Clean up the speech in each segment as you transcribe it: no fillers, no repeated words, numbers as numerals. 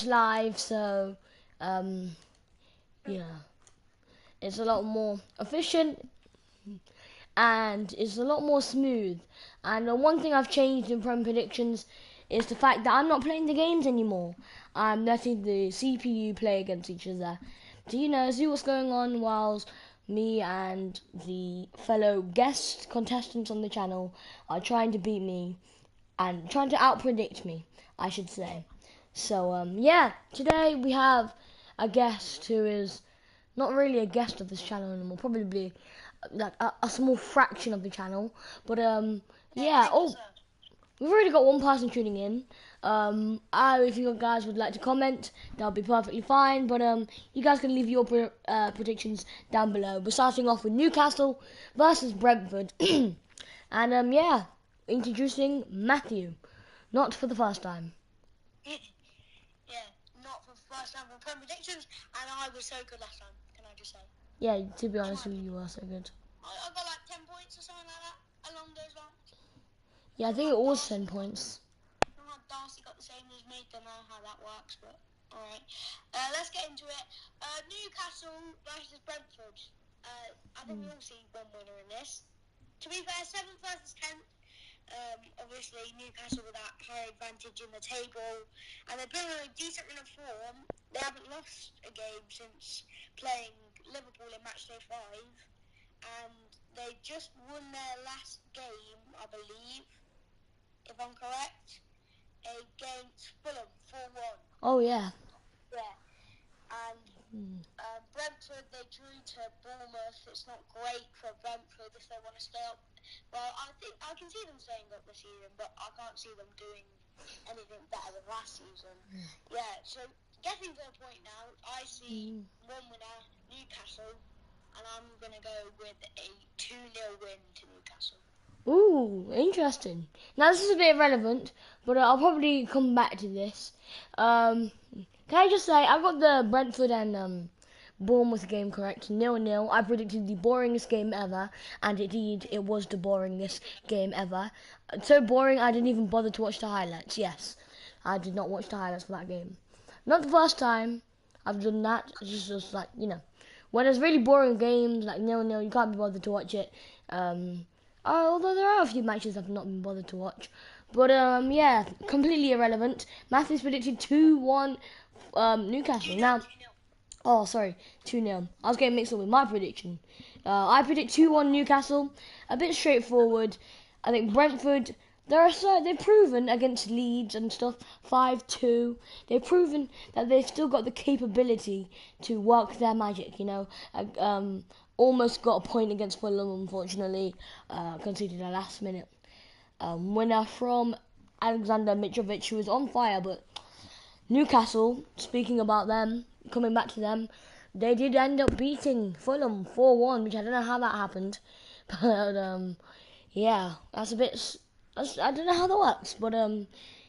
live, so yeah, it's a lot more efficient and it's a lot more smooth. And the one thing I've changed in Prem Predictions is the fact that I'm not playing the games anymore. I'm letting the CPU play against each other. Do you know, see what's going on whilst me and the fellow guest contestants on the channel are trying to beat me and trying to outpredict me, I should say. So, yeah, today we have a guest who is not really a guest of this channel anymore, probably like a small fraction of the channel. But, yeah, oh, we've already got one person tuning in. If you guys would like to comment, that'll be perfectly fine. But, you guys can leave your predictions down below. We're starting off with Newcastle versus Brentford. And, yeah, introducing Matthew. Not for the first time. Yeah, not for the first time for Prem Predictions, and I was so good last time, can I just say? Yeah, to be honest with you, you were so good. I got like 10 points or something like that, along those lines. Yeah, I think it was 10 points. Darcy got the same as me, don't know how that works, but alright. Let's get into it. Newcastle versus Brentford. I think we all see one winner in this. To be fair, 7th versus 10th. Obviously, Newcastle with that high advantage in the table, and they've been on a decent run of form. They haven't lost a game since playing Liverpool in matchday 5, and they just won their last game, I believe, if I'm correct, against Fulham 4-1. Oh, yeah. Yeah. And Brentford, they drew to Bournemouth. It's not great for Brentford if they want to stay up. Well, I think I can see them staying up this season, but I can't see them doing anything better than last season. Yeah, so getting to the point now, I see one winner, Newcastle, and I'm going to go with a 2-0 win to Newcastle. Ooh, interesting. Now, this is a bit irrelevant, but I'll probably come back to this. Can I just say, I got the Brentford and Bournemouth game correct, 0-0. I predicted the boringest game ever, and indeed, it was the boringest game ever. So boring, I didn't even bother to watch the highlights. Yes, I did not watch the highlights for that game. Not the first time I've done that. It's just like, you know, when there's really boring games, like 0-0, you can't be bothered to watch it. Although there are a few matches I've not been bothered to watch. But, yeah, completely irrelevant. Matthew's predicted 2-1 Newcastle. Now, oh, sorry, 2-0. I was getting mixed up with my prediction. I predict 2-1 Newcastle. A bit straightforward. I think Brentford, they've proven against Leeds and stuff, 5-2. They've proven that they've still got the capability to work their magic, you know. Almost got a point against Fulham, unfortunately. Conceded a last minute winner from Alexander Mitrovic, who was on fire. But Newcastle, speaking about them, coming back to them, they did end up beating Fulham 4-1, which I don't know how that happened. But, yeah, that's a bit... I don't know how that works, but,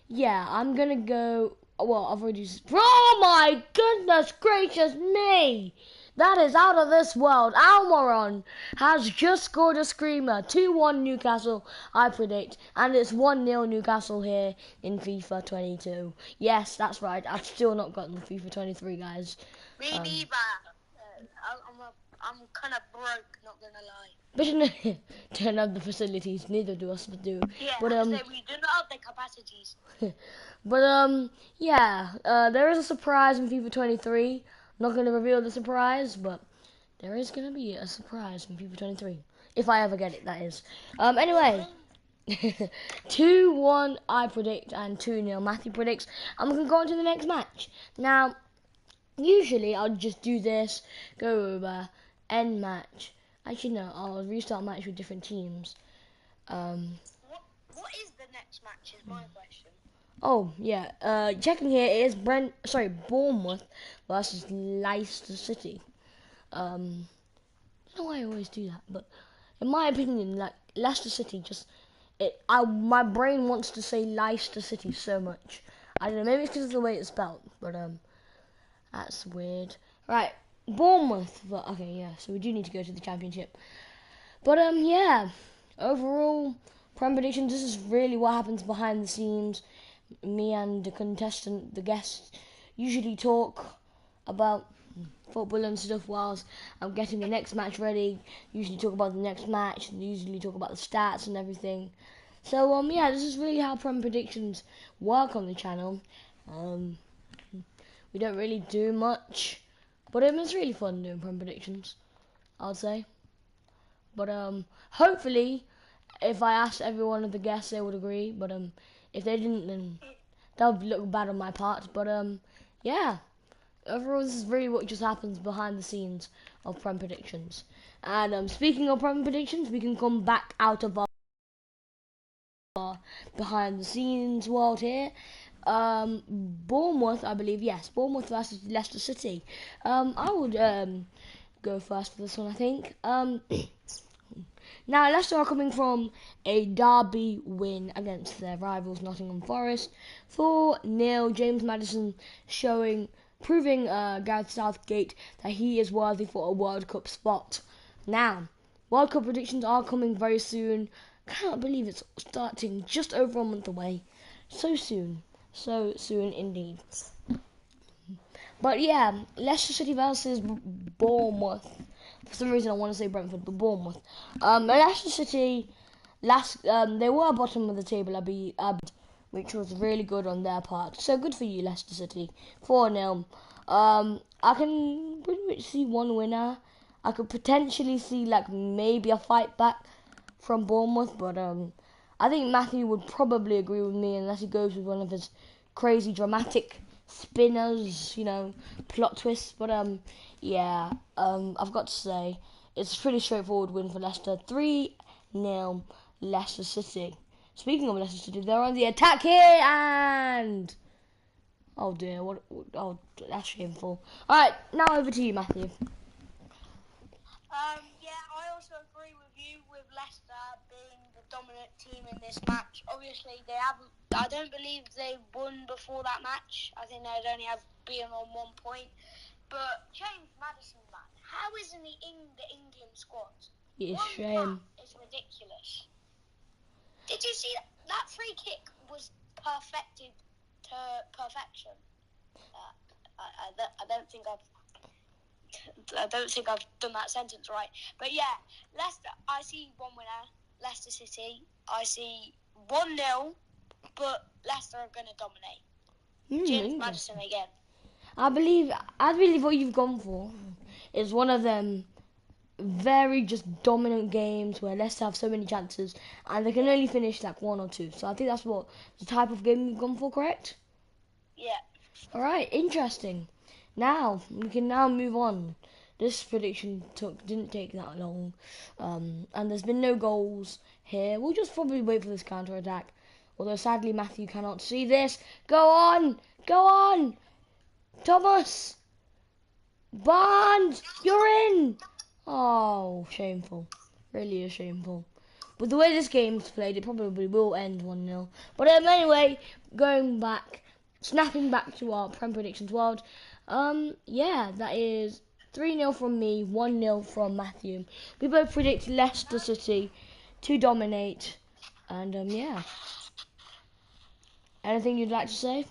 yeah, I'm going to go... Well, I've already... Oh, my goodness gracious me! That is out of this world. Almiron has just scored a screamer. 2-1 Newcastle, I predict. And it's 1-0 Newcastle here in FIFA 22. Yes, that's right. I've still not gotten FIFA 23, guys. Me neither. I'm kind of broke, not going to lie. But don't have the facilities, neither do us do. Yeah, But so we do not have the capacities. But yeah, there is a surprise in FIFA 23. I'm not going to reveal the surprise, but there is going to be a surprise in FIFA 23. If I ever get it, that is. Anyway, 2-1 I predict and 2-0 Matthew predicts. I'm going to go on to the next match. Now, usually I'll just do this, go over, end match. Actually, no, I'll restart match with different teams. What is the next match is my question. Oh, yeah. Checking here, it is Bournemouth versus Leicester City. I don't know why I always do that, but in my opinion, like, Leicester City my brain wants to say Leicester City so much. I don't know, maybe it's because of the way it's spelled, but, that's weird. Right, Bournemouth, okay, yeah, so we do need to go to the Championship. But, yeah, overall, Prem predictions, this is really what happens behind the scenes. Me and the contestant, the guest, usually talk about football and stuff whilst I'm getting the next match ready. Usually talk about the next match and usually talk about the stats and everything. So yeah, this is really how Prem predictions work on the channel. We don't really do much, but it's really fun doing Prem predictions, I'd say. But hopefully, if I asked every one of the guests, they would agree. But if they didn't, then that would look bad on my part. But yeah, overall, this is really what just happens behind the scenes of Prem predictions. And speaking of Prem predictions, we can come back out of our behind the scenes world here. Bournemouth, I believe, yes, Bournemouth versus Leicester City. I would go first for this one, I think. Now, Leicester are coming from a derby win against their rivals Nottingham Forest. 4-0, James Maddison proving Gareth Southgate that he is worthy for a World Cup spot. Now, World Cup predictions are coming very soon. Can't believe it's starting just over a month away. So soon indeed. But yeah, Leicester City versus Bournemouth. For some reason I want to say Brentford, but Bournemouth. Leicester City, they were bottom of the table, which was really good on their part. So good for you, Leicester City. 4-0. I can pretty much see one winner. I could potentially see maybe a fight back from Bournemouth, but I think Matthew would probably agree with me unless he goes with one of his crazy dramatic spinners, plot twists. But yeah, I've got to say it's a pretty straightforward win for Leicester. 3-0 Leicester City. Speaking of Leicester City, they're on the attack here, and oh dear, oh, that's shameful. Alright, now over to you, Matthew. Yeah, I also agree with you with Leicester being the dominant team in this match. Obviously, I don't believe they won before that match. I think they'd only have been on 1 point. But James Maddison, man, how isn't he in the England squad? It's a shame. It's ridiculous. Did you see that? That free kick was perfected to perfection. I don't think I've done that sentence right. But yeah, Leicester, I see one winner, Leicester City. I see 1-0, but Leicester are going to dominate. James Maddison again. I believe what you've gone for is one of them very just dominant games where Leicester have so many chances and they can only finish 1 or 2. So I think that's what the type of game you've gone for, correct? Yeah. Alright, interesting. Now, we can now move on. This prediction didn't take that long. And there's been no goals here. We'll just probably wait for this counter-attack. Although sadly Matthew cannot see this. Go on! Go on! Thomas! Barnes! You're in! Oh, shameful. Really is shameful. But the way this game's played, it probably will end 1-0. But anyway, snapping back to our Prem predictions world. Yeah, that is 3-0 from me, 1-0 from Matthew. We both predict Leicester City to dominate. And yeah. Anything you'd like to say?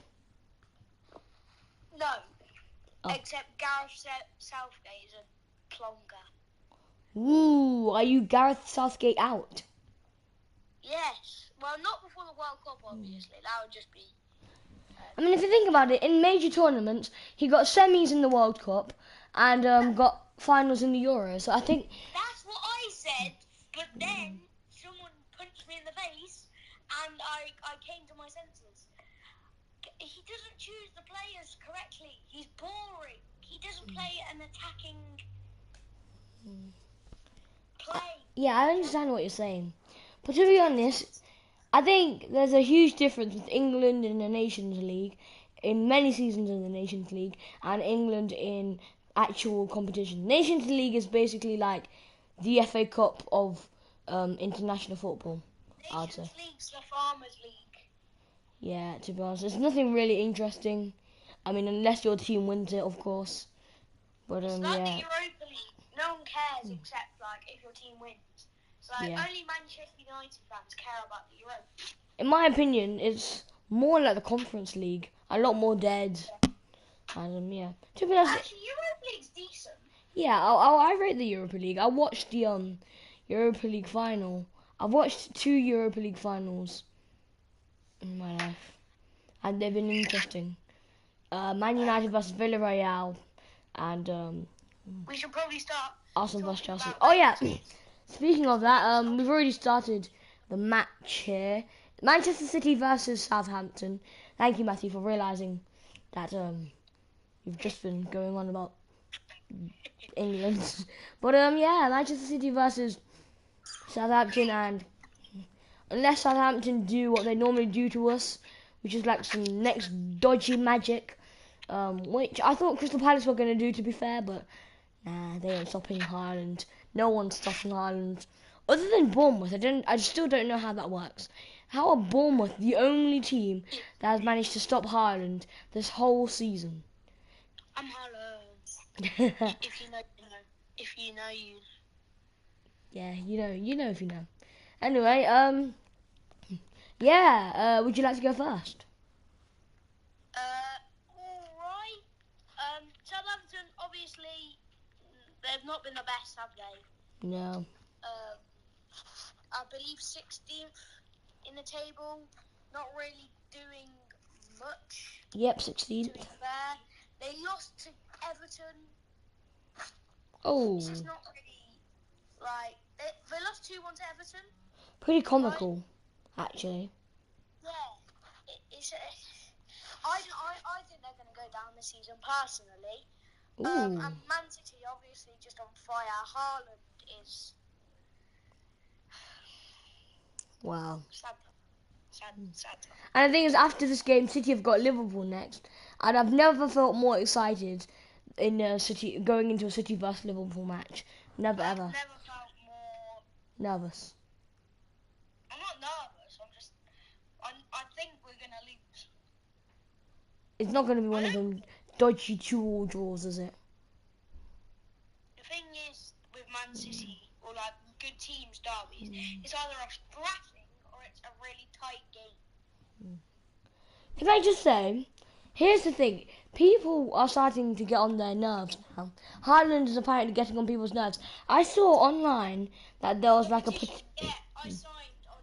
No. Oh. Except Gareth Southgate is a plonker. Ooh, are you Gareth Southgate out? Yes. Well, not before the World Cup, obviously. That would just be... I mean, if you think about it, in major tournaments, he got semis in the World Cup and got finals in the Euros. So I think... That's what I said, but then someone punched me in the face and I came to my senses. He doesn't choose the players correctly. He's boring. He doesn't play an attacking play. Yeah, I understand what you're saying. But to be honest, I think there's a huge difference with England in the Nations League, in many seasons in the Nations League, and England in actual competition. Nations League is basically like the FA Cup of international football, I'd say. Nations League's the Farmers League. Yeah, to be honest, it's nothing really interesting. I mean, unless your team wins it, of course. But it's like yeah. the Europa League. No one cares except if your team wins. So only Manchester United fans care about the Europa. In my opinion, it's more like the Conference League. A lot more dead. And yeah, to be honest, Actually, Europa League's decent. yeah, I rate the Europa League. I watched the Europa League final. I've watched 2 Europa League finals in my life, and they've been interesting. Man United versus Villarreal, and We should probably start Arsenal versus talking Chelsea. about Oh yeah, Real speaking of that, we've already started the match here. Manchester City versus Southampton. Thank you, Matthew, for realising that you've just been going on about England. But yeah, Manchester City versus Southampton, and unless Southampton do what they normally do to us, which is like some next dodgy magic, which I thought Crystal Palace were going to do, to be fair, but nah, they ain't stopping Haaland. No one's stopping Haaland. Other than Bournemouth, I still don't know how that works. How are Bournemouth the only team that has managed to stop Haaland this whole season? I'm Haaland. If you know, you know. If you know, you know. Yeah, you know if you know. Anyway, yeah, would you like to go first? Alright. Southampton, obviously, they've not been the best, have they? No. I believe 16th in the table. Not really doing much, Yep, to 16th. be fair. They lost to Everton. Oh, This is not really, like, they lost 2-1 to Everton. pretty comical, actually. Yeah. I think they're going to go down this season, personally. Ooh, And Man City, obviously, just on fire. Haaland is wow. sad. And the thing is, after this game, City have got Liverpool next, and I've never felt more excited in City going into a City versus Liverpool match. Never I've ever never felt more. nervous. I'm not nervous. I think we're going to lose. It's not going to be I one of don't. them dodgy 2-all draws, is it? The thing is, with Man City, or like good teams derbies, it's either a thrashing or it's a really tight game. Can I just say, here's the thing. People are starting to get on their nerves now. Haaland is apparently getting on people's nerves. I saw online that there was like a Petition. Yeah, I signed on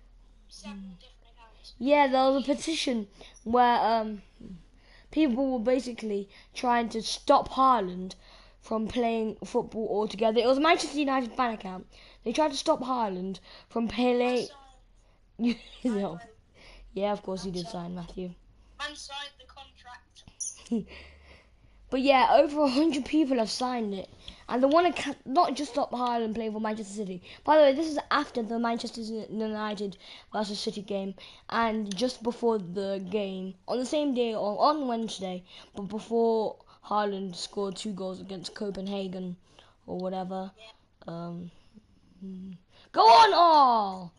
several different accounts. yeah, there was a petition where people were basically trying to stop Haaland from playing football altogether. It was a Manchester United fan account. They tried to stop Haaland from I playing. signed. Yeah, of course you did sign, Matthew. Man signed the contract. But yeah, over 100 people have signed it, and they want to not just stop Haaland playing for Manchester City. By the way, this is after the Manchester United versus City game, and just before the game, on the same day, or on Wednesday, but before Haaland scored 2 goals against Copenhagen, or whatever. Um, go on, oh!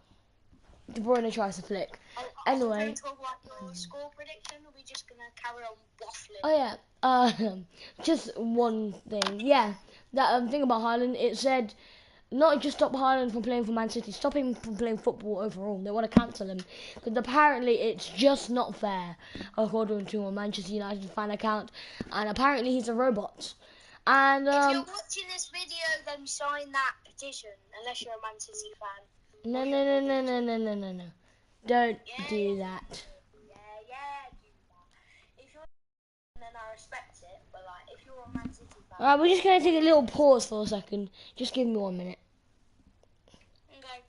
De Bruyne tries to flick. Are we Anyway. going to talk about your score prediction, or are we just going to carry on waffling? Oh yeah, just one thing. Yeah, that thing about Haaland. It said not just stop Haaland from playing for Man City, stop him from playing football overall. They want to cancel him because apparently it's just not fair, according to a Manchester United fan account. And apparently he's a robot. And If you're watching this video, then sign that petition, unless you're a Man City fan. no, no, no, no, no, no, no, no, no. Don't do that. Yeah, do that. If you're then I respect it, but like, if you're a Man City fan. Alright, we're just gonna take a little pause for a second. Just give me 1 minute. Okay.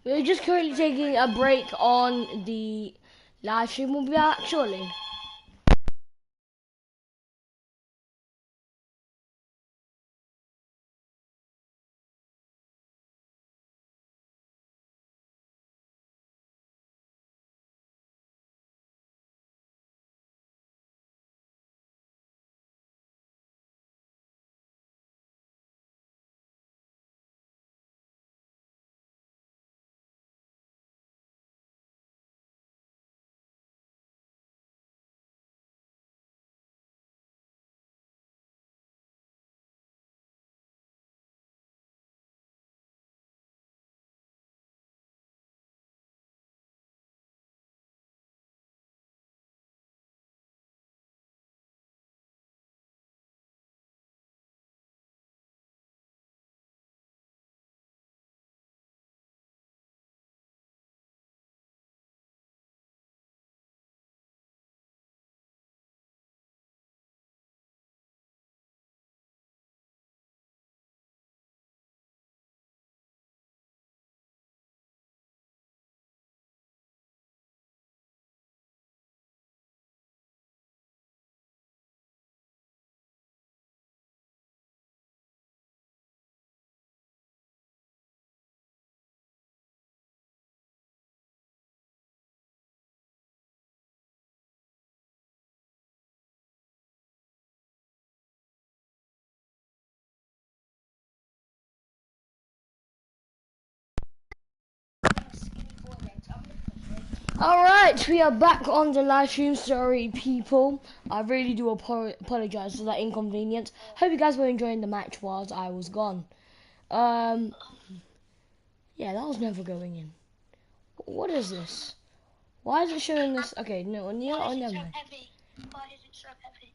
We're just currently taking a break on the live stream. We'll be back shortly. Alright, we are back on the live stream. Sorry, people. I really do apologise for that inconvenience. Hope you guys were enjoying the match whilst I was gone. Yeah, that was never going in. What is this? Why is it showing this? Okay, no, never mind. Why is it so heavy?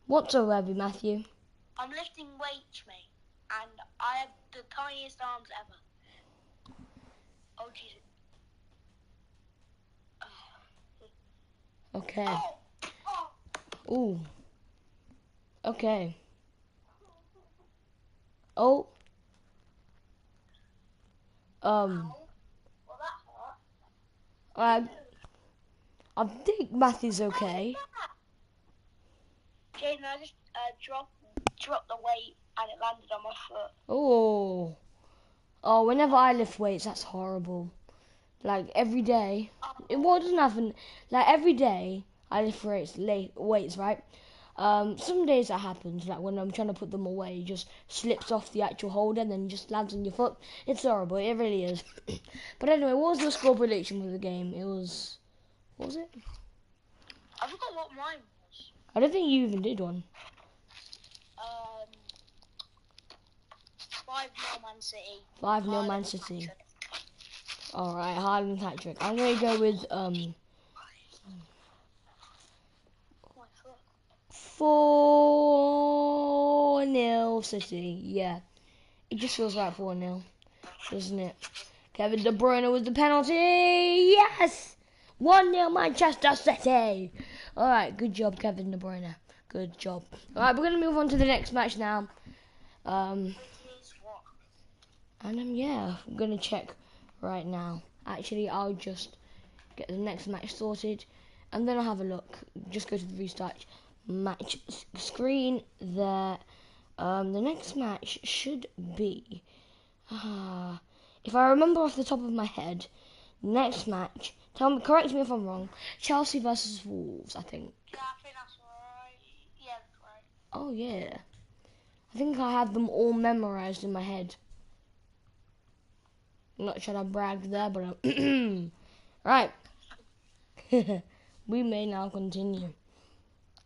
What's so heavy, Matthew? I'm lifting weights, mate, and I have the tiniest arms ever. Oh, Jesus. Okay. Ooh. Okay. Oh. Well, that hurt. I think Matthew's okay. Jaden, I just dropped the weight and it landed on my foot. Oh. Oh, whenever I lift weights, that's horrible. Like, every day. It doesn't happen. Like, every day, I lift weights, right? Some days that happens, like when I'm trying to put them away, it just slips off the actual holder and then just lands on your foot. It's horrible, it really is. But anyway, what was your score prediction for the game? It was... What was it? I forgot what mine was. I don't think you even did one. 5-0 Man City. 5-0 Man City. Alright, Haaland hat-trick. I'm going to go with 4-0 City. Yeah. It just feels like 4-0, doesn't it? Kevin De Bruyne with the penalty. Yes! 1-0 Manchester City. Alright, good job, Kevin De Bruyne. Good job. Alright, we're going to move on to the next match now. Yeah, I'm going to check right now. Actually, I'll just get the next match sorted and then I'll have a look. Just go to the restart match screen there. The next match should be, if I remember off the top of my head, next match, correct me if I'm wrong, Chelsea versus Wolves, I think. Yeah, I think that's right. Yeah, that's right. Oh yeah, I think I have them all memorized in my head. I'm not trying to brag there, but right. We may now continue.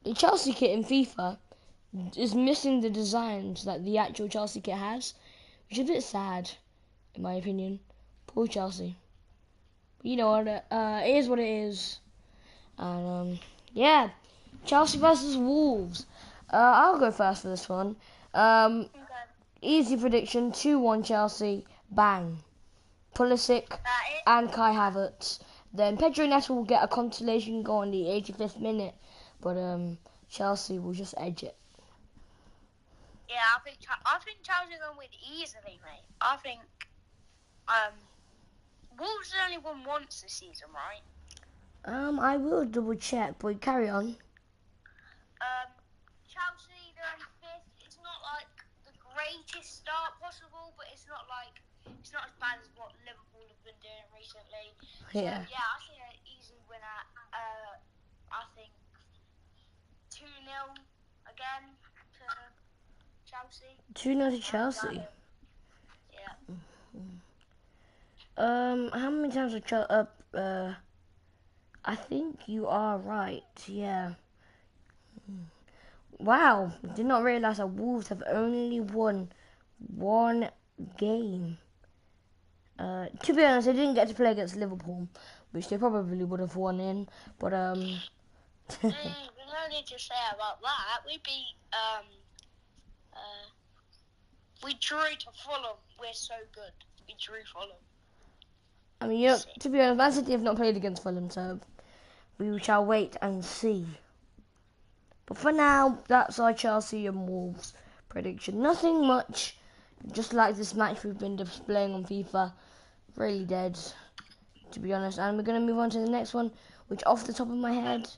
The Chelsea kit in FIFA is missing the designs that the actual Chelsea kit has, which is a bit sad, in my opinion. Poor Chelsea. But you know what? It is what it is. And yeah, Chelsea versus Wolves. I'll go first for this one. Easy prediction: 2-1 Chelsea. Bang. Pulisic and Kai Havertz. Then Pedro Neto will get a consolation goal in the 85th minute, but Chelsea will just edge it. Yeah, I think Chelsea are going to win easily, mate. I think Wolves have only won once this season, right? I will double check, but carry on. Chelsea, they're in 5th. It's not like the greatest start possible, but it's not as bad as what Liverpool have been doing recently. Yeah. So, yeah, I think an easy winner. I think 2-0 again to Chelsea. 2-0 to Chelsea. Yeah. How many times have Chelsea? I think you are right. Yeah. Wow, did not realise that Wolves have only won one game. To be honest, they didn't get to play against Liverpool, which they probably would have won in. But There's no need to say about that. We beat we drew to Fulham. We're so good. We drew Fulham. I mean, you know, to be honest, Man City have not played against Fulham, so we shall wait and see. But for now, that's our Chelsea and Wolves prediction. Nothing much, just like this match we've been displaying on FIFA. Really dead, to be honest. And we're going to move on to the next one, which off the top of my head,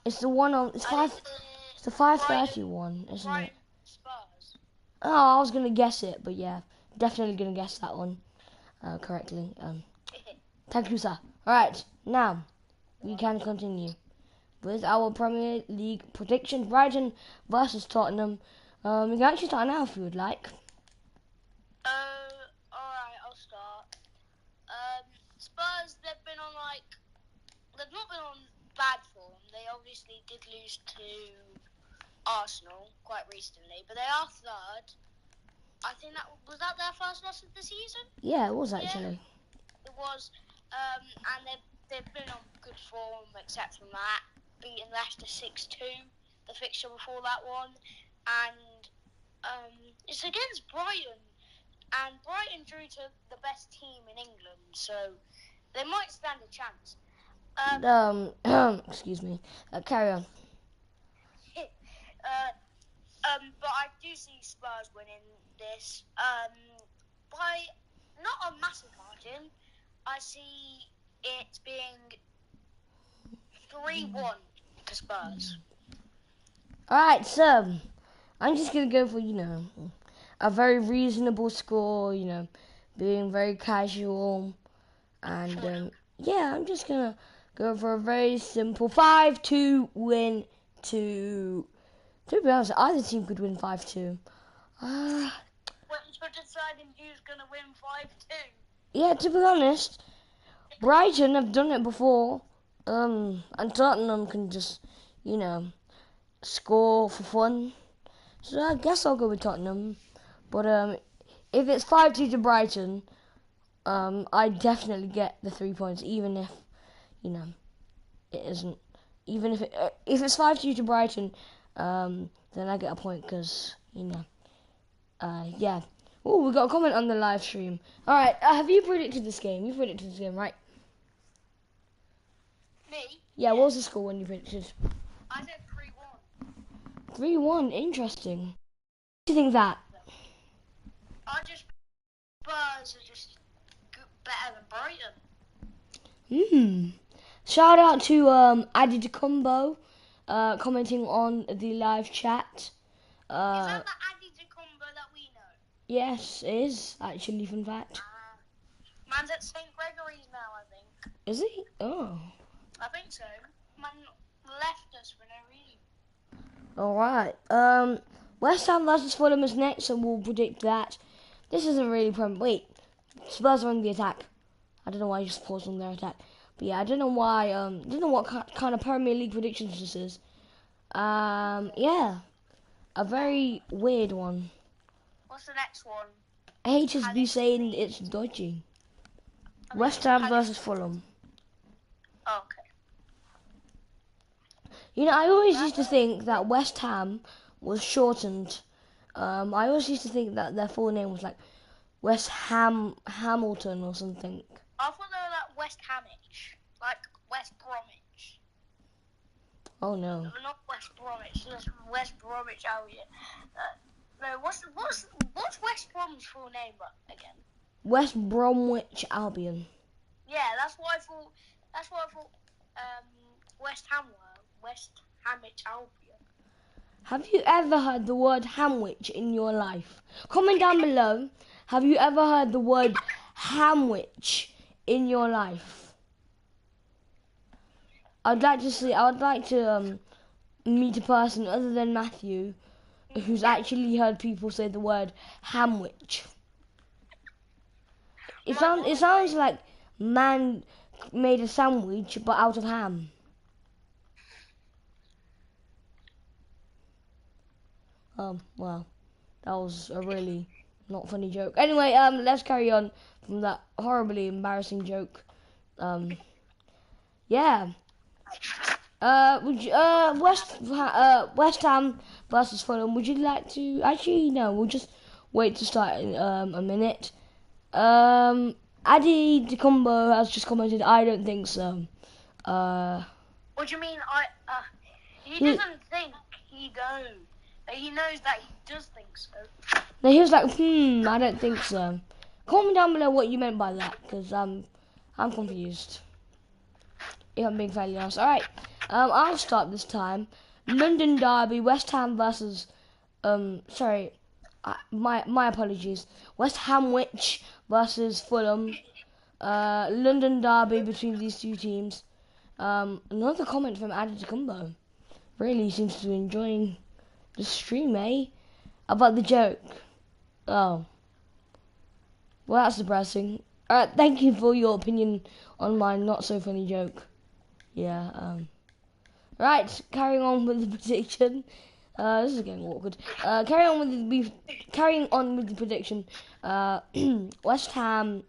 it's the one on, it's the 5:30 one, isn't it? Spurs. Oh, I was going to guess it, but yeah, definitely going to guess that one correctly. Thank you, sir. Alright, now we can continue with our Premier League predictions. Brighton versus Tottenham. We can actually start now if you would like. Alright, I'll start. they've not been on bad form. They obviously did lose to Arsenal quite recently, but they are third. I think was that their first loss of the season? Yeah, it was actually. Yeah, it was. And they've been on good form except from that, beating Leicester 6-2, the fixture before that one, and it's against Brighton, and Brighton drew to the best team in England, so they might stand a chance. Excuse me. Carry on. But I do see Spurs winning this by not a massive margin. I see it being 3-1 to Spurs. Alright, so I'm just gonna go for, a very reasonable score, being very casual. And yeah, I'm just gonna go for a very simple 5-2 win to be honest, either team could win 5-2. You're deciding who's gonna win 5-2? Yeah, to be honest, Brighton have done it before. And Tottenham can just, score for fun. So I guess I'll go with Tottenham. But if it's 5-2 to Brighton, I definitely get the 3 points, even if, it isn't. Even if it's 5-2 to Brighton, then I get a point because, yeah. Oh, we got a comment on the live stream. All right, have you predicted this game? You predicted this game, right? Me? Yeah, what was the score when you predicted? I said 3-1. 3-1, interesting. What do you think that? Spurs are just better than Hmm. Brighton. Shout out to Adi DeCumbo, commenting on the live chat. Is that the Adi DeCumbo that we know? Yes, it is actually, fun fact. Man's at St. Gregory's now, I think. Is he? Oh. I think so. Man left us for no reason. Alright. West Ham versus Fulham is next, and we'll predict that. This isn't really Wait, Spurs are on the attack. I don't know why I just paused on their attack. But yeah, I don't know why, don't know what kind of Premier League predictions this is. Yeah. A very weird one. What's the next one? HSB saying it's dodgy. West Ham versus Fulham. Oh, okay. I always used to think that West Ham was shortened. I always used to think that their full name was like West Hamilton or something. I thought they were like West Hamwich, like West Bromwich. Oh no. Not West Bromwich, just West Bromwich Albion. No, what's West Bromwich's full name again? West Bromwich Albion. Yeah, that's what I thought. West Ham were West Hamwich Albion. Have you ever heard the word Hamwich in your life? Comment down below. Have you ever heard the word Hamwich in your life? I'd like to meet a person other than Matthew who's actually heard people say the word Hamwich. It sounds like man made a sandwich but out of ham. Well, that was a really not funny joke. Anyway, let's carry on from that horribly embarrassing joke. Yeah. West Ham versus Fulham. Would you like to? Actually, no. We'll just wait to start in a minute. Adi DeCumbo has just commented. I don't think so. What do you mean? He doesn't think. He don't. He knows that he does think so. No, he was like, I don't think so. Comment down below what you meant by that, because I'm confused. If I'm being fairly honest. Alright, I'll start this time. London Derby, West Ham versus, sorry, my apologies. West Hamwich versus Fulham. London Derby between these two teams. Another comment from Adi DeCumbo. Really seems to be enjoying the stream, eh? About the joke. Oh. Well, that's depressing. Alright, thank you for your opinion on my not so funny joke. Yeah. Right. Carrying on with the prediction. This is getting awkward. Carrying on with the prediction. West Ham.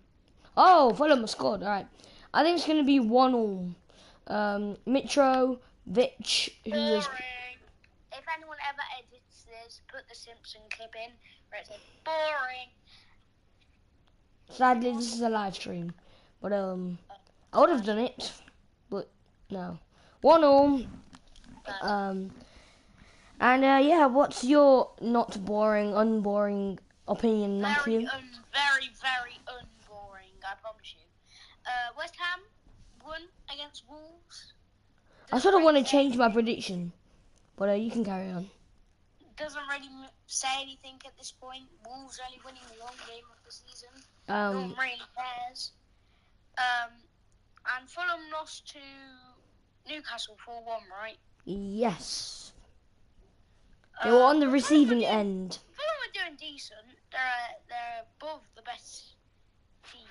Oh, Fulham scored. All right. I think it's going to be 1-1. Mitrovic, who is... Boring. If anyone ever edits this, put the Simpson clip in where it says boring. Sadly, this is a live stream. But, I would have done it. But, no. 1-1. Yeah, what's your not boring, unboring opinion, Matthew? Very, very unboring, I promise you. West Ham won against Wolves. I sort of want to change my prediction. But, you can carry on. Doesn't really say anything at this point. Wolves only winning one game of the season. No one really cares. And Fulham lost to Newcastle 4-1, right? Yes. They were on the receiving end. Fulham are doing decent. They're above the best team,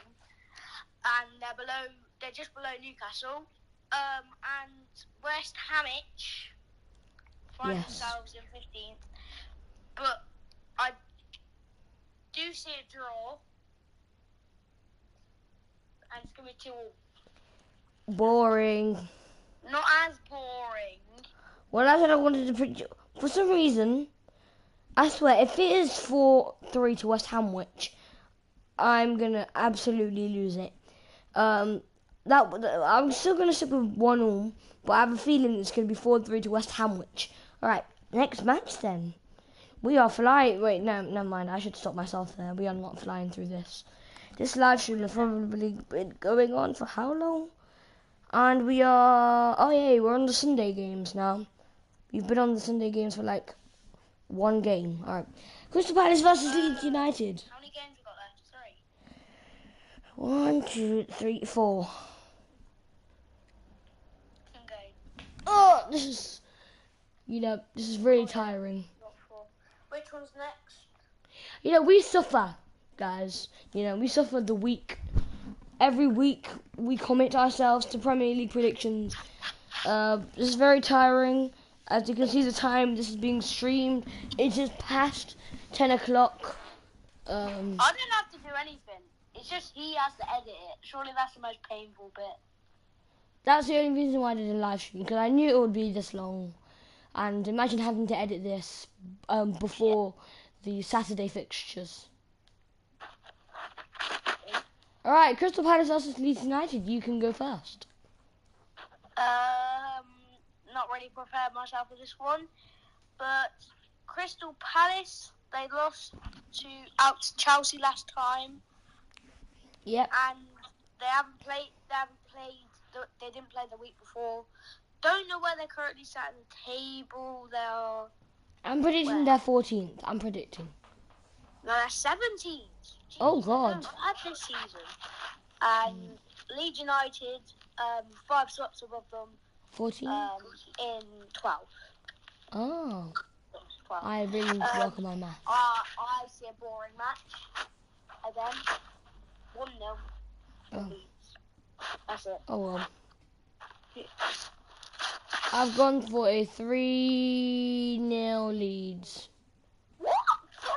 and they're just below Newcastle. And West Hamwich find themselves in 15th, but I do see a draw, and it's gonna be 2-2. Boring. Not as boring. Well, that's what I wanted to predict. For some reason, I swear, if it is 4-3 to West Hamwich, I'm gonna absolutely lose it. I'm still gonna stick with 1-1, but I have a feeling it's gonna be 4-3 to West Hamwich. All right, next match then. We are flying. Wait, no, never mind. I should stop myself there. We are not flying through this. This live stream has probably been going on for how long? And we are. Oh yeah, we're on the Sunday games now. We've been on the Sunday games for like one game. All right, Crystal Palace versus Leeds United. How many games we got left? 3. 1, 2, 3, 4. Okay. Oh, this is really tiring. Not 4. Which one's next? We suffer, guys. We suffer the week. Every week we commit ourselves to Premier League predictions. This is very tiring. As you can see, the time this is being streamed, it is past 10 o'clock. I don't have to do anything. It's just he has to edit it. Surely that's the most painful bit. That's the only reason why I did a live stream, because I knew it would be this long. And imagine having to edit this before the Saturday fixtures. Alright, Crystal Palace versus Leeds United. You can go first. Not really prepared myself for this one, but Crystal Palace, they lost out to Chelsea last time. Yep. And they didn't play the week before. Don't know where they're currently sat in the table. I'm predicting they're 14th. I'm predicting. No, they're 17th. Jeez, Oh God. At this season. And Leeds United, 5 slots above them. 14? In 12. Oh. 12. I really need to work on my math. I see a boring match. Again. 1-0. Oh. That's it. Oh well. I've gone for a 3-0 Leeds. What? 3?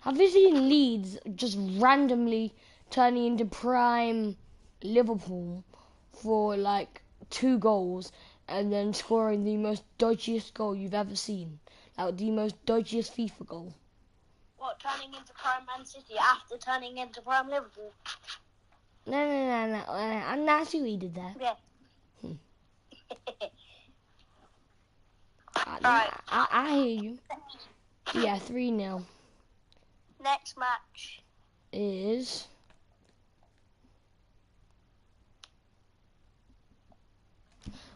Have you seen Leeds just randomly turning into prime Liverpool for like 2 goals and then scoring the most dodgiest goal you've ever seen? Like the most dodgiest FIFA goal. What, turning into prime Man City after turning into prime Liverpool? No. And that's who he did there. Yeah. I hear you. Yeah, 3-0. Next match is...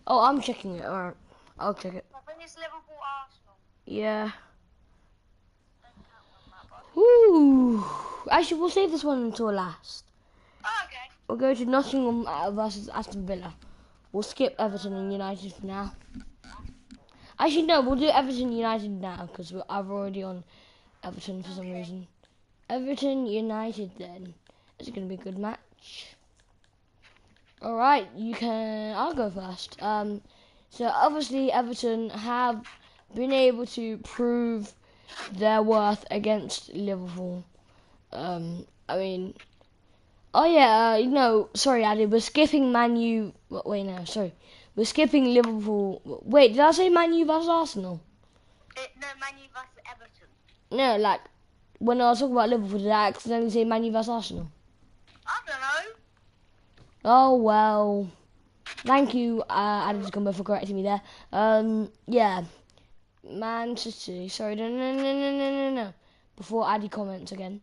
Oh, I'm checking it. Alright, I'll check it. I think it's Liverpool Arsenal. Yeah. Woo! Actually, we'll save this one until last. Oh, okay. We'll go to Nottingham versus Aston Villa. We'll skip Everton and United for now. Actually, no, we'll do Everton United now because I'm already on Everton for some reason. Everton United then. Is it going to be a good match? All right, you can. I'll go first. So obviously Everton have been able to prove their worth against Liverpool. I mean, oh yeah, sorry, Addy, we're skipping Man U. Wait, no, sorry, we're skipping Liverpool. Wait, did I say Man U versus Arsenal? No, Man U versus Everton. No, like when I was talking about Liverpool, did I accidentally say Man U versus Arsenal? I don't know. Oh well. Thank you, Adam's Gumbo, for correcting me there. Yeah, Manchester. Sorry, no. Before Addy comments again.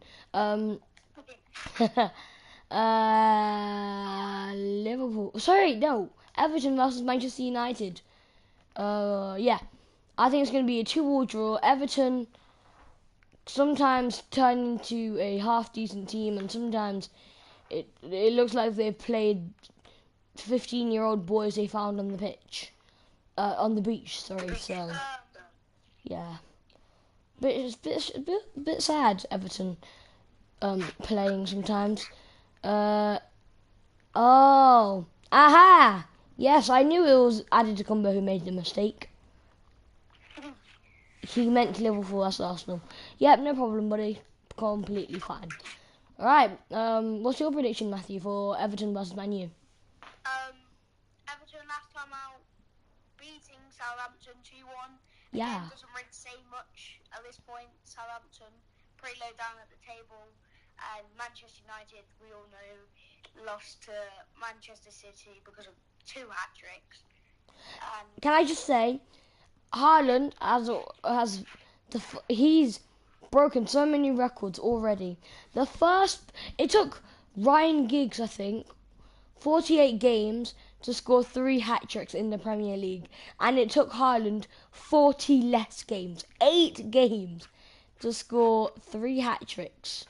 Liverpool. Sorry, no. Everton versus Manchester United. Yeah. I think it's going to be a 2-2 draw. Everton sometimes turn into a half-decent team, and sometimes it looks like they've played 15-year-old boys they found on the pitch. On the beach, sorry. So, yeah. But it's a bit sad, Everton playing sometimes. Oh. Aha! Yes, I knew it was Adetokumbo who made the mistake. He meant Liverpool, that's Arsenal. Yep, no problem, buddy. Completely fine. Alright, what's your prediction, Matthew, for Everton versus Man U? Everton last time out beating Southampton 2-1. Yeah. Again, doesn't really say much at this point. Southampton pretty low down at the table, and Manchester United, we all know, lost to Manchester City because of 2 hat-tricks. Can I just say, Haaland he's broken so many records already. It took Ryan Giggs, I think, 48 games to score 3 hat-tricks in the Premier League, and it took Haaland 40 less games, 8 games, to score 3 hat-tricks.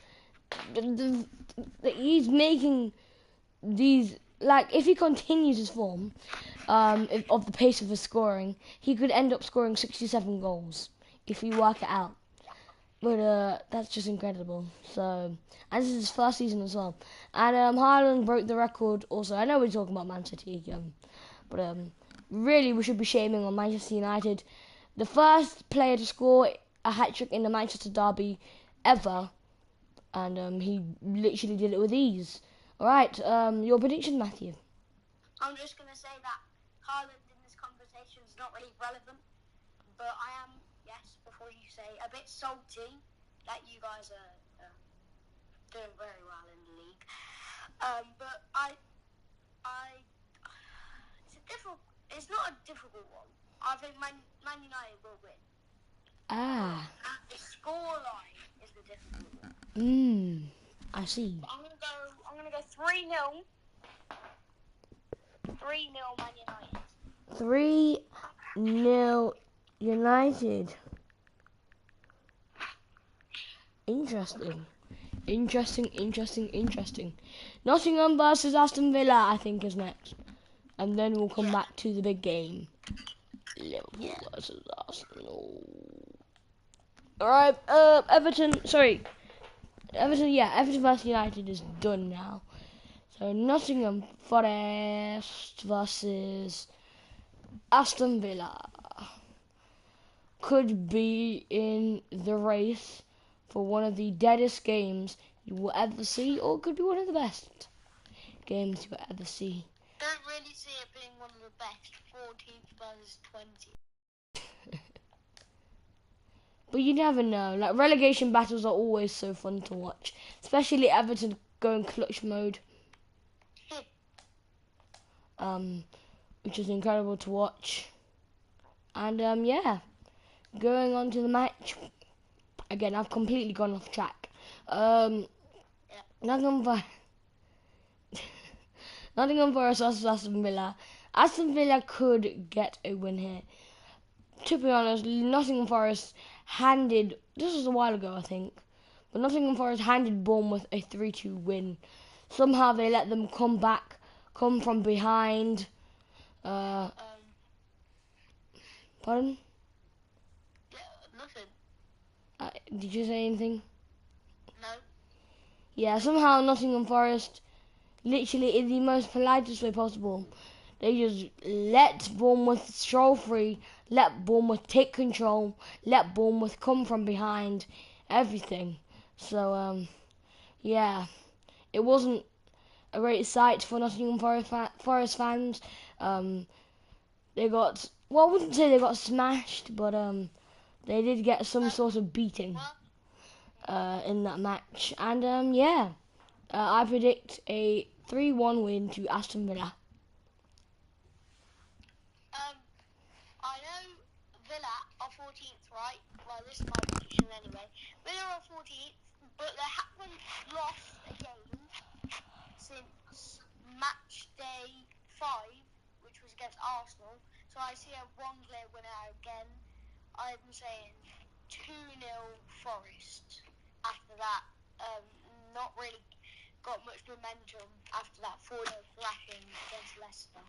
He's making these, like, if he continues his form of the pace of his scoring, he could end up scoring 67 goals if you work it out. But that's just incredible. So, and this is his first season as well. And Haaland broke the record also. I know we're talking about Man City, but really we should be shaming on Manchester United. The first player to score a hat-trick in the Manchester derby ever, and he literally did it with ease. Alright, your prediction, Matthew? I'm just going to say that Haaland in this conversation is not really relevant, but I am, yes, before you say, a bit salty that you guys are doing very well in the league. But it's not a difficult one. I think Man United will win. The scoreline is the difficult one. I see. I'm gonna go 3-0. 3-0 Man United. 3-0 United. Interesting. Nottingham versus Aston Villa, I think, is next. And then we'll come back to the big game. Liverpool versus Arsenal. Alright, Everton versus United is done now. So Nottingham Forest versus Aston Villa could be in the race for one of the deadest games you will ever see, or it could be one of the best games you will ever see. Don't really see it being one of the best. 14th versus 20th. But you never know. Like, relegation battles are always so fun to watch, especially Everton going clutch mode. Which is incredible to watch. And yeah, going on to the match. Again, I've completely gone off track. Nottingham Forest versus Aston Villa. Aston Villa could get a win here. To be honest, Nottingham Forest this was a while ago, I think, but Nottingham Forest handed Bournemouth a 3-2 win. Somehow they let them come from behind. Pardon? Nothing. Did you say anything? No. Yeah, somehow Nottingham Forest literally in the most politest way possible. They just let Bournemouth stroll free, let Bournemouth take control, let Bournemouth come from behind, everything. So, yeah, it wasn't a great sight for Nottingham Forest fans. They got, well, I wouldn't say they got smashed, but they did get some sort of beating in that match. And yeah, I predict a 3-1 win to Aston Villa. I know Villa are 14th, right? Well, this is my prediction anyway. Villa are 14th, but they haven't lost a game since match day 5, which was against Arsenal. So I see a 1-clear winner again. I'm saying 2-0 Forest. After that, not really got much momentum after that 4-0 thrashing against Leicester.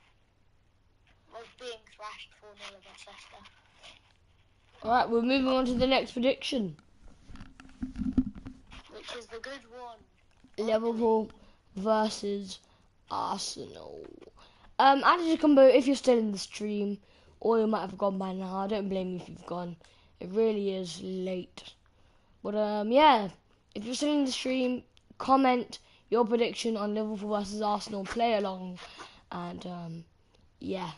Was being thrashed 4-0 against Leicester. Alright, we're moving on to the next prediction. Which is the good one. Liverpool versus Arsenal. Added a combo if you're still in the stream, or you might have gone by now. I don't blame you if you've gone. It really is late. But yeah, if you're still in the stream, comment your prediction on Liverpool versus Arsenal. Play along, and yeah,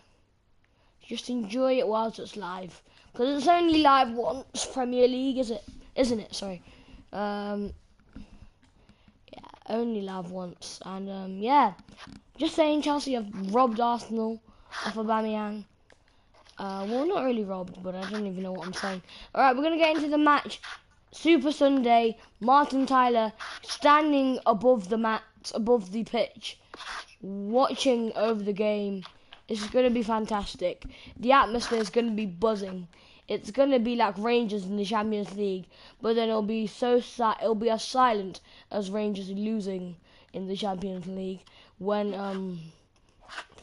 just enjoy it whilst it's live, because it's only live once. Premier League, isn't it? Sorry. Yeah, only live once, and yeah. Just saying, Chelsea have robbed Arsenal of Aubameyang. Well, not really robbed, but I don't even know what I'm saying. Alright, we're going to get into the match. Super Sunday, Martin Tyler standing above the mat, above the pitch, watching over the game. This is going to be fantastic. The atmosphere is going to be buzzing. It's going to be like Rangers in the Champions League, but then it'll be it'll be as silent as Rangers losing in the Champions League, when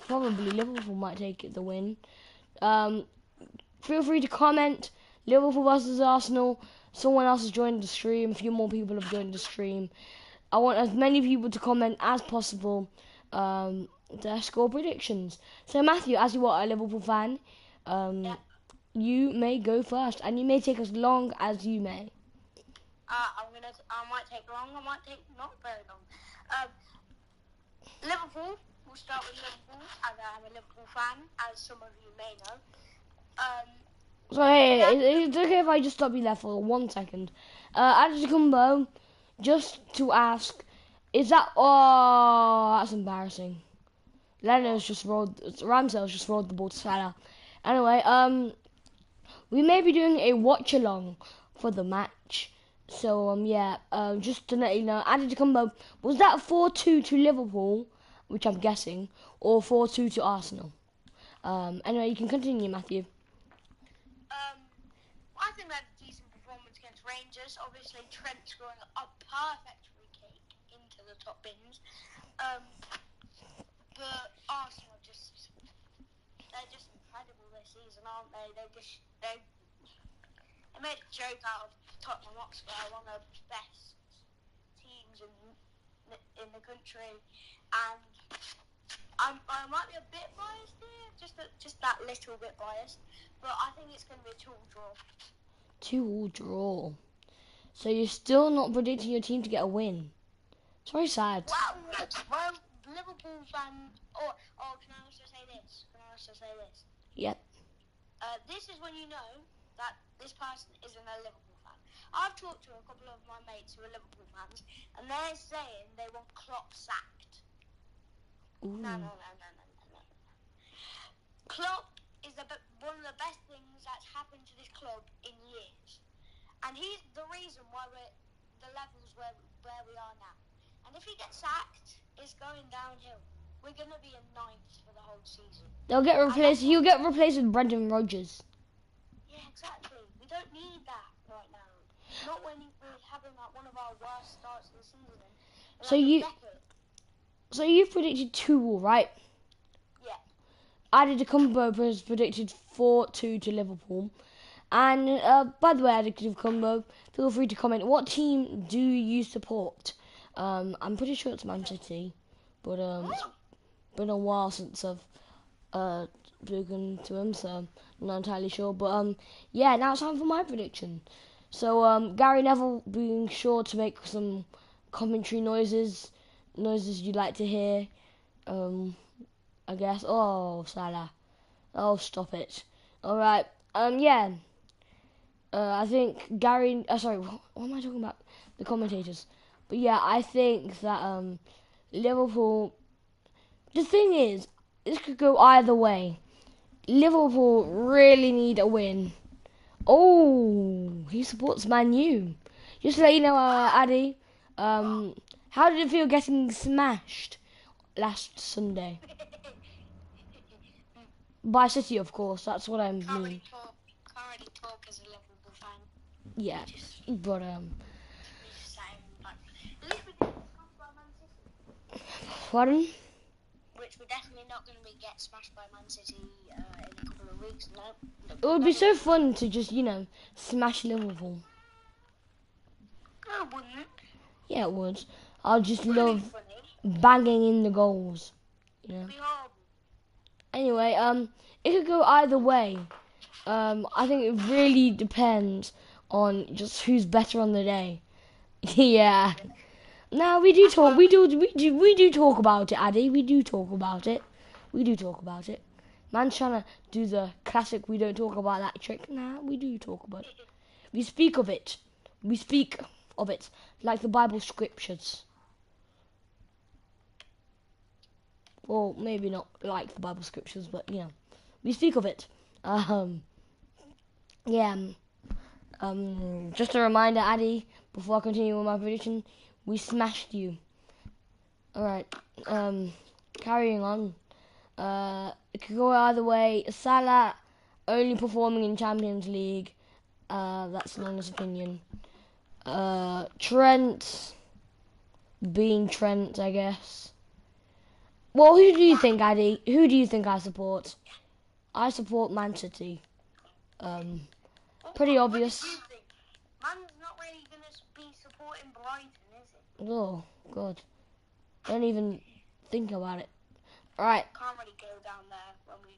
probably Liverpool might take the win. Feel free to comment Liverpool versus Arsenal. Someone else has joined the stream. A few more people have joined the stream. I want as many people to comment as possible their score predictions. So Matthew, as you are a Liverpool fan, you may go first, and you may take as long as you may. I might take long. I might take not very long. Liverpool. We'll start with Liverpool, as I'm a Liverpool fan, as some of you may know. So hey, it's okay if I just stop you there for 1 second. Added a combo, just to ask, is that? Oh, that's embarrassing. Ramsdale's just rolled the ball to Salah. Anyway, we may be doing a watch along for the match. So yeah, just to let you know, added a combo. Was that 4-2 to Liverpool, which I'm guessing, or 4-2 to Arsenal? Anyway, you can continue, Matthew. I think we had a decent performance against Rangers. Obviously, Trent scoring a perfect free kick into the top bins. But Arsenal they're just incredible this season, aren't they? They made a joke out of Tottenham Hotspur, one of the best teams in the country, and I might be a bit biased here, just that little bit biased, but I think it's going to be a 2-2 draw. 2-2 draw. So you're still not predicting your team to get a win. It's very sad. Well, Liverpool fan. Oh, can I also say this? Yep. This is when you know that this person isn't a Liverpool fan. I've talked to a couple of my mates who are Liverpool fans, and they're saying they want Klopp sacked. Ooh. No. Klopp is one of the best things that's happened to this club in years, and he's the reason why we're the levels where we are now. And if he gets sacked, it's going downhill. We're going to be in 9th for the whole season. He'll get replaced with Brendan Rodgers. Yeah, exactly. We don't need that right now. Not when we're having like one of our worst starts of the season. So you've predicted 2-2, right? Yeah. Added a combo has predicted 4-2 to Liverpool. And by the way, added a combo, feel free to comment. What team do you support? I'm pretty sure it's Man City, but it's been a while since I've spoken to him, so I'm not entirely sure. But yeah, now it's time for my prediction. So Gary Neville being sure to make some commentary noises you'd like to hear. I guess. Oh, Salah. Oh, stop it. All right. Yeah. I think Gary. Sorry, what am I talking about? The commentators. But yeah, I think that Liverpool. The thing is, this could go either way. Liverpool really need a win. Oh, he supports Man U. Just to let you know, Addy, how did it feel getting smashed last Sunday? By City, of course. That's what I mean. Can't really talk as a Liverpool fan. Yeah, but Just saying, like, at least we didn't get smashed by Man City. pardon? Which we're definitely not going to get smashed by Man City in a couple of weeks. No. It would be so fun to just, smash Liverpool. No, it wouldn't. Yeah, it would. I'll just Wouldn't love be funny. banging in the goals. It'd be horrible. Anyway, it could go either way. I think it really depends on just who's better on the day. Yeah. No, we do talk. We do talk about it, Addy. We do talk about it. Man's trying to do the classic. We don't talk about that trick. Nah, we do talk about it. We speak of it. Like the Bible scriptures. Well, maybe not like the Bible scriptures, but we speak of it. Yeah. Just a reminder, Addy, before I continue with my prediction, we smashed you. Alright, carrying on. It could go either way. Salah only performing in Champions League. That's an honest opinion. Trent being Trent, I guess. Well, who do you think, Addy? Who do you think I support? I support Man City. Pretty obvious. What do you think? Man's not really going to be supporting Brighton, is it? Oh, God. Don't even think about it. Right. Can't really go down there when we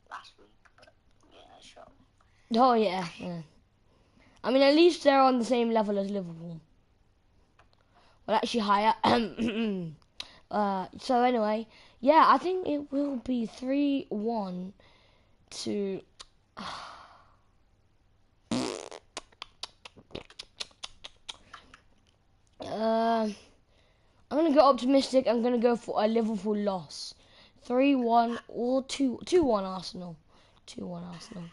last week, but yeah, sure. Oh, yeah. I mean, at least they're on the same level as Liverpool. Well, actually higher. So anyway, yeah, I think it will be 3-1 to... I'm going to go optimistic. I'm going to go for a Liverpool loss. 3-1 or 2-1 Arsenal. 2-1 Arsenal.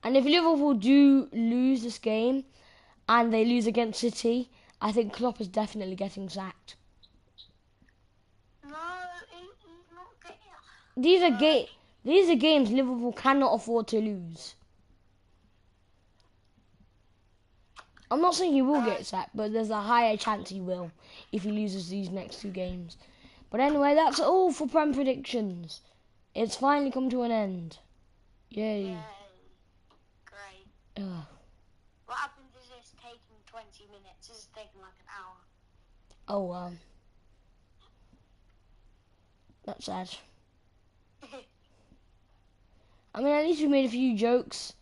And if Liverpool do lose this game and they lose against City, I think Klopp is definitely getting sacked. No, he's not getting... These are games Liverpool cannot afford to lose. I'm not saying he will get sacked, but there's a higher chance he will if he loses these next two games. But anyway, that's all for Prem predictions. It's finally come to an end. Yay. Yay. Great. What happens is this taking 20 minutes? This is taking like an hour. Oh, that's sad. I mean, at least we made a few jokes.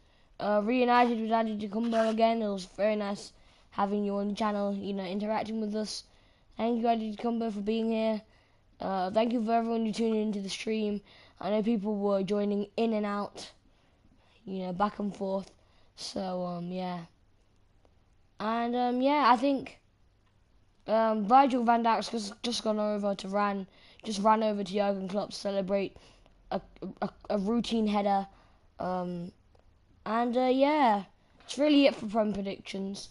Reunited with Addy Jacumbo again. It was very nice having you on the channel, interacting with us. Thank you, Addy Jacumbo, for being here. Thank you for everyone who tuned into the stream. I know people were joining in and out, back and forth. So, yeah. And, yeah, I think Virgil van Dijk's just ran over to Jurgen Klopp to celebrate a routine header. And yeah, it's really it for Prem predictions.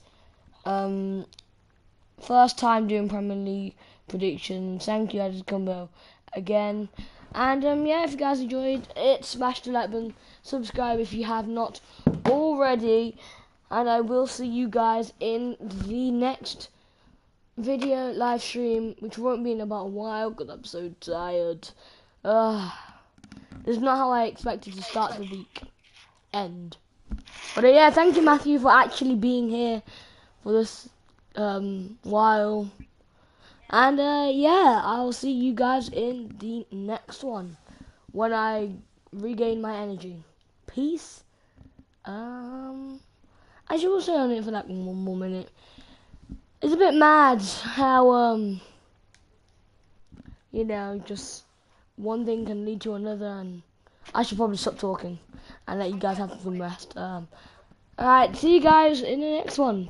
First time doing Premier League predictions. Thank you, Addy Combo, again. And yeah, if you guys enjoyed it, smash the like button, subscribe if you have not already, and I will see you guys in the next video live stream, which won't be in about a while because I'm so tired. This is not how I expected to start the week. End. But yeah, thank you, Matthew, for actually being here for this while. And yeah, I'll see you guys in the next one when I regain my energy. Peace. I should stay on it for like 1 more minute. It's a bit mad how you know, just one thing can lead to another, and I should probably stop talking and let you guys have some rest. Alright, see you guys in the next one.